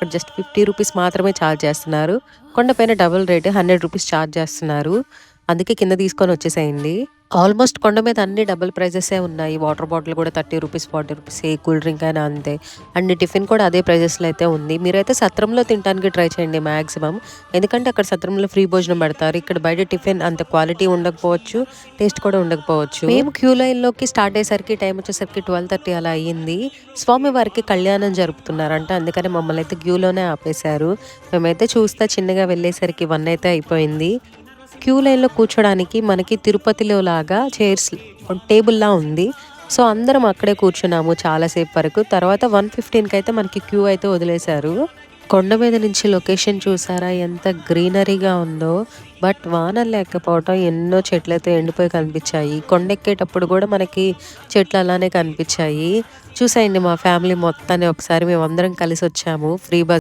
అక్కడ just 50 rupees మాత్రమే charge చేస్తున్నారు. కొండపైన డబుల్ రేట్ 100 రూపీస్ ఛార్జ్ చేస్తున్నారు. అందుకే కింద తీసుకొని వచ్చేసేయండి. ఆల్మోస్ట్ కొండ మీద అన్ని డబుల్ ప్రైజెసే ఉన్నాయి. వాటర్ బాటిల్ కూడా 30 రూపీస్, 40 రూపీస్. ఏ కూల్ డ్రింక్ అయినా అంతే. అండ్ టిఫిన్ కూడా అదే ప్రైజెస్‌లో అయితే ఉంది. మీరైతే సత్రంలో తినడానికి ట్రై చేయండి మాక్సిమం. ఎందుకంటే అక్కడ సత్రంలో ఫ్రీ భోజనం పెడతారు. ఇక్కడ బయట టిఫిన్ అంత క్వాలిటీ ఉండకపోవచ్చు. టేస్ట్ కూడా ఉండకపోవచ్చు. మేము క్యూ లైన్‌లోకి స్టార్ట్ అయ్యేసరికి టైం వచ్చేసరికి 12:30 అలా అయ్యింది. స్వామివారికి కళ్యాణం జరుపుతున్నారంట. అందుకని మమ్మల్ని అయితే క్యూలోనే ఆపేశారు. మేమైతే చూస్తా చిన్నగా వెళ్ళేసరికి 1 అయితే అయిపోయింది. క్యూ లైన్‌లో కూర్చోడానికి మనకి తిరుపతిలో లాగా చైర్స్ టేబుల్‌లా ఉంది. సో, అందరం అక్కడే కూర్చున్నాము చాలా సేపు వరకు. తర్వాత 1:15కి అయితే మనకి క్యూ అయితే వదిలేశారు. కొండ మీద నుంచి లొకేషన్ చూసారా ఎంత గ్రీనరీగా ఉందో. బట్ వానలు లేకపోవటం ఎన్నో చెట్లయితే ఎండిపోయి కనిపించాయి. కొండెక్కేటప్పుడు కూడా మనకి చెట్లు అలానే కనిపించాయి. చూసేయండి మా ఫ్యామిలీ మొత్తాన్ని ఒకసారి మేమందరం కలిసొచ్చాము ఫ్రీ బస్